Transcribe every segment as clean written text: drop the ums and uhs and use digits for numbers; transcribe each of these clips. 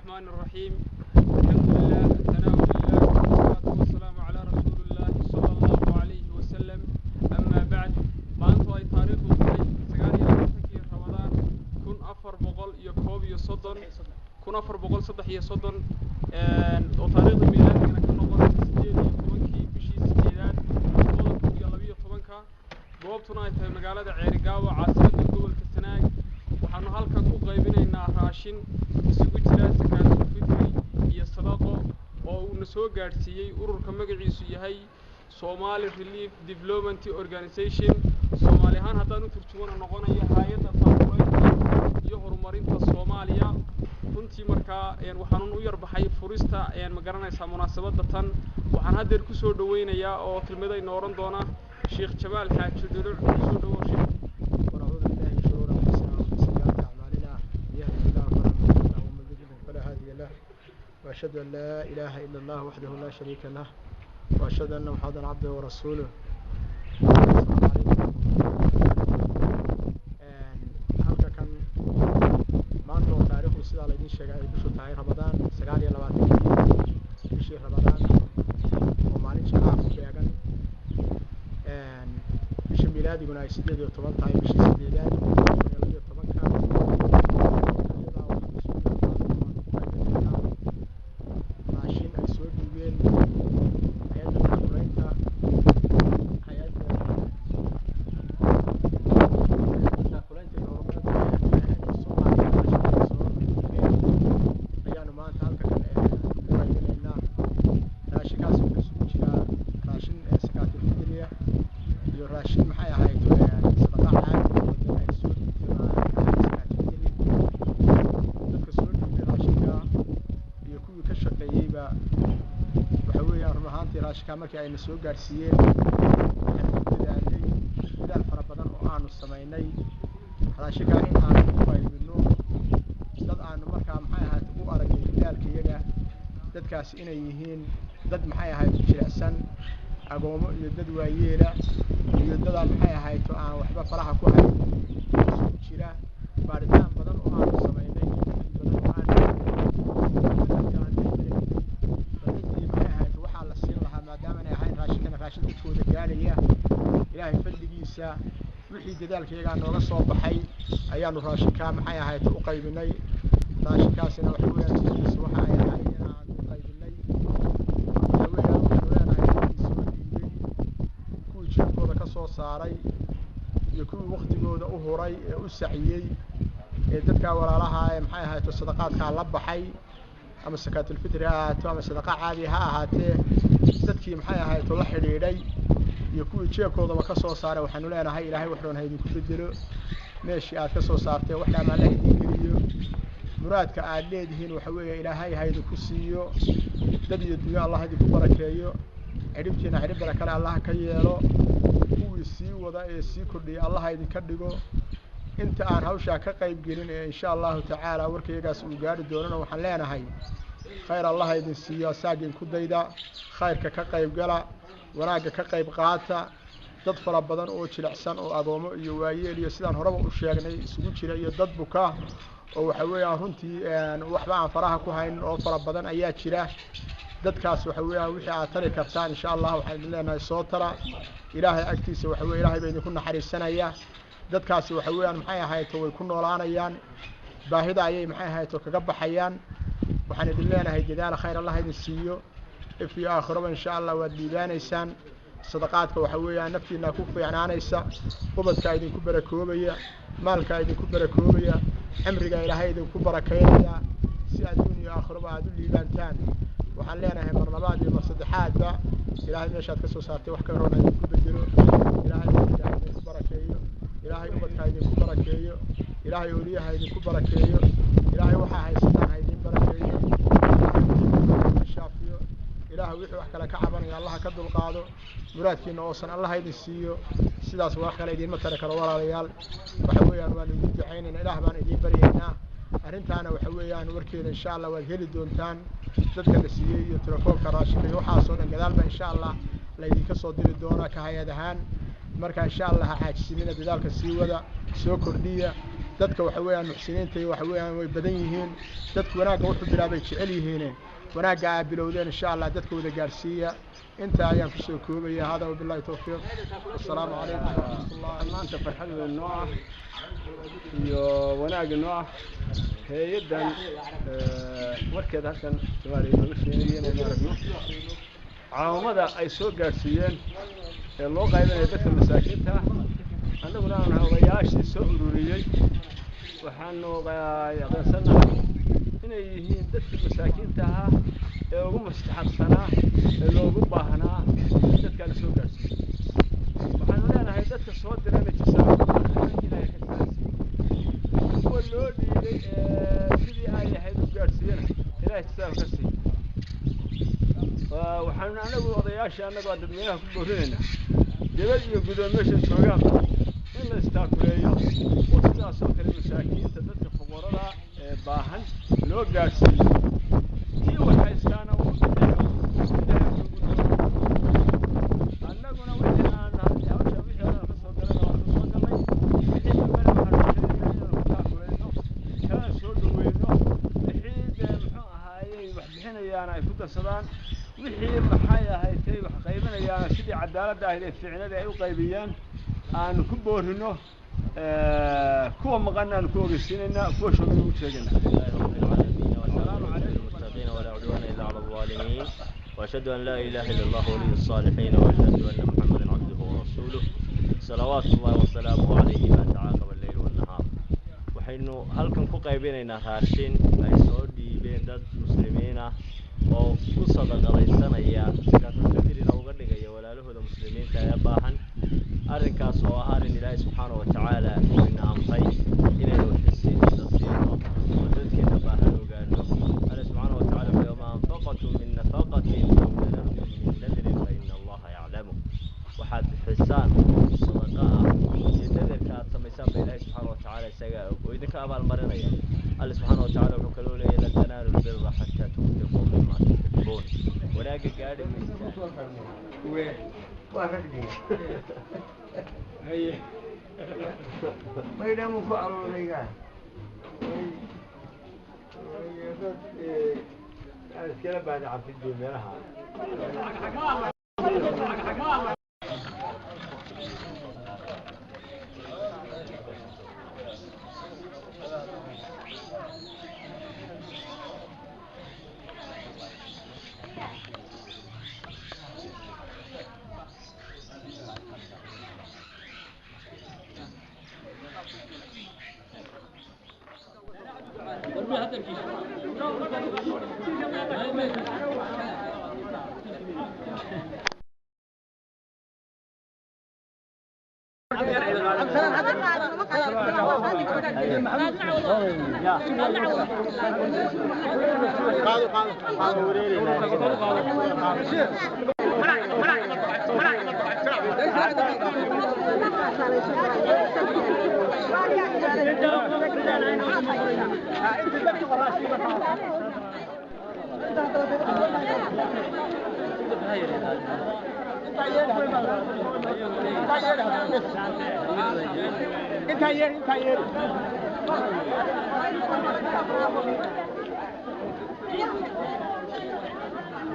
الرحمن الرحيم. الحمد لله ثناء لله والصلاة والسلام على رسول الله صلى الله عليه وسلم. أما بعد maanta ay taariikhdu tahay 9 Ramadaan 1430 oo taariikhda miilaadiga ka noqon 18 bishii 8aad 2012 goobtuna ay tahay magaalada Ceerigaabo caasimadda gobolka Sanaag. waxaanu halkan ku qaybinaynaa raashin isugu jira zakaatul fitri iyo sadaqo oo uu soo gaarsiiyay ururka magaciisu yahay Somali Relief Development Organization. Soomaali ahaan haddaan u turjumana noqonaya hay'adda taageerada iyo horumarinta Soomaaliya. runtii markaa waxaan u yarbaxay furista ma garanaysaa munaasabadda tan. waxaan hadda ku soo dhaweynayaa oo kelmaday nooran doona Sheikh Jamaal Xaaji Dhuluc. soo dhawo Sheikh. وأشهد أن لا إله إلا الله وحده لا شريك له وأشهد أن محمدا عبده ورسوله. halka kan maanta oo taariikhdu sida la idin sheegay ay bishu tahay Ramadaan 29 bishii Ramadaan oo maalin jimcaha ku beegan bishii milaadiguna ay 18 tahay bishii 8aad markii ayna soo gaarsiiyeen dadaal fara badan oo aanu sameynay raashinka in aan ku qaybino dad aanu markaa maxay ahayd u aragnay dadaalkiyaga dadkaas inay yihiin dad maxay ahayd jilicsan agoomo iyo dad waayeela iyo dad maxay ahayd aan waxba faraha ku hayn jira baaritaan badan oo aanu sameynay dadkooda gaaraya ilaahay fadligiisa wixii dadaalkeega nooga soo baxay ayaanu raashinka maxay ahayd u qaybinay. raashinkaasina waxa weeyaan waxa ay ahayd inaan u qaybinay kuwii jeebkooda ka soo saaray iyo kuwii waqtigooda u huray ee u saciyey ee dadka walaalaha ee maxay ahayd sadaqaadka la baxay ama zakaatul fitri ahaato ama sadaqa caadi ha ahaatee dadkii maxay ahayd la xidhiidhay iyo kuwii jeebkoodaba ka soo saaray. waxaanu leenahay ilaahay wuxuuna idinku bedelo meeshii aad ka soo saartay wax dhammaan la idin geliyo muraadka aad leedihiin waxa weeye ilaahay ha idinku siiyo dad iyo dunya Allah idinku barakeeyo ciribtiina cirib barakale Allah ka yeelo kuwii sii wada ee sii kordhiya Allah idinka dhigo. inta aan hawsha ka qayb gelin ee insha Allah ta'ala warkaygaas uu gaari doonana waxaan leenahay khayr Allah idin siiyo saagin ku dayda khayrka ka qayb gala wanaaga ka qayb qaata dad fara badan oo jilicsan oo agoomo iyo waayeel iyo sidaan horeba u sheegnay isugu jira iyo dad buka oo waxa weeyaan runtii waxba aan faraha ku hayn oo fara badan ayaa jira. dadkaas waxa weeyaan wixii aad tari kartaan insha Allah waxaan leenahay soo tara ilaahay agtiisa waxa weeyaan ilaahay baa idinku naxariisanaya. dadkaasi waxa weeyaan maxay ahayd way ku noolaanayaan baahida ayay maxay ahayd kaga baxayaan. waxaan idin leenahay jadaal khayr Allah idin siiyo fi aakhiraba insha Allah waad liibaanaysaan. sadaqaadka waxa weeyaan naftiina ku fiicnaanaysa ubadka idinku barakoobaya maalka idinku barakoobaya amriga ilaahay idinku barakeeya si adduunyo aakhiraba aad u liibaantaan. waxaan leenahay mar labaad iyo mar saddexaadba ilaahay meeshaad ka soo saartay wax ka roon idinku bedelo ilaahay idinku barakeeyo ilaahay ubadka idinku barakeeyo ilaahay awliyaha idinku barakeeyo ilaahay waxa haysataan idin barakeeyo shaafiyo ilaahay wixii wax kale ka cabanaya Allah ka dulqaado muraadkiina oo san Allah idin siiyo sidaas wax kale idin ma tara karo walaalayaal. waxa weeyaan waan idin ducaynayna ilaah baan idin baryaynaa arrintaana waxa weeyaan warkeeda insha Allah waad heli doontaan dadka la siiyay iyo telefoonka raashinka iyo waxa soo dhan gadaalba insha Allah la idinka soo diri doona ka hay'ad ahaan. marka insha Allah xaajisinina dadaalka sii wada soo kordhiya dadka waxa weeyaan muxsiniinta waxa weeyaan way badan yihiin dadku wanaagga wuxuu bilaabay jecel yihiin wanaagga ay bilowdeen insha Allah dadka wada gaarsiiya inta ayaan ku soo koobaya hada wabillahi tawfiiq assalaamu calaykum wa rahmatullahi maanta farxad weyn noo ah iyo wanaag noo ah hay'adan warkeeda halkan Soomaaliya lagu sheegay inay aragno caawimada ay soo gaarsiiyeen ee loo qaybinayo dadka masaakiinta annaguna aan odayaashii soo ururiyay waxaanu aqoonsanahay inay yihiin dadka masaakiinta ah ee ugu mustaxabsanaa ee loogu baahnaa dadka la soo gaarsiiyo waxaanu leenahay dadka soo dirana ilaahay ka gaarsiiyo kuwa loo dhiibay sidii ay ahayd u gaarsiiyana ilaahay jazaa'u ka siiyo waxaanu anagu odayaasha annagu dadweynaha ku boorinaynaa dibad iyo gudoon meesha joogaan in la istaakuleeyo oo sidaas oo kale masaakiinta dadka fuqarada ee baahan loo gaarsiiyo kii waxay istaana ugu bixiyo annaguna wixii aan hawsha wixii aan ka soo galay oo soo galay wixii dambana waxaan inaan ku taakuleeyno kana soo dhaweyno wixii muxuu ahaayay wax bixinayaan ay ku darsadaan wixii maxay ahayd wax qaybinayaan sidii cadaaladda ahayd ee ficnada ay u qaybiyaan aan ku boorino kuwa maqan aan ku ogeysiinayna kuwa shaqada u sheegayna وأشهد أن لا إله إلا الله ولي الصالحين وأشهد أن محمدا عبده ورسوله صلوات الله وسلامه عليه ما تعاقب الليل والنهار وحين هل كن قيبيننا راشين أي سعودي بين دد مسلمين أو قصة غليسنا يا كانت تدري لو قد جاي ولا له المسلمين كياباهن أرنكاس وأهارن الله سبحانه وتعالى إن أمضي إلى الحسين تصيره وتذكر باهن وقالوا الله سبحانه وتعالى فيما أنفقتم من نفقة أو نذرتم من نذر فإن الله يعلمه وحد حسان صدقاء النذر كانت سميسان بالله سبحانه وتعالى سجاء وإذا كان أبا المرنية الله سبحانه وتعالى وكلوا لي لن تنالوا البر حتى تنفقوا مما تحبون ولكن قاعد هي ما يداموا فعلوا ليها الكلام بعد عبد الدنيا لها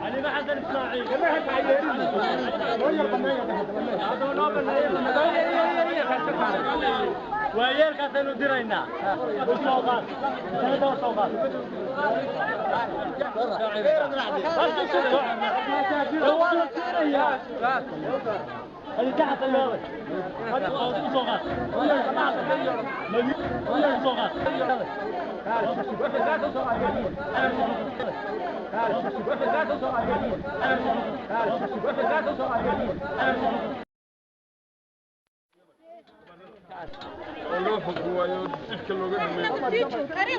علي ما حد الإسماعيل وياك كانوا درينا بالسوقات ثلاثة سوقات اللي تحت اللوضة هذا سوقات سوقات ولو حكوا يود كل لغة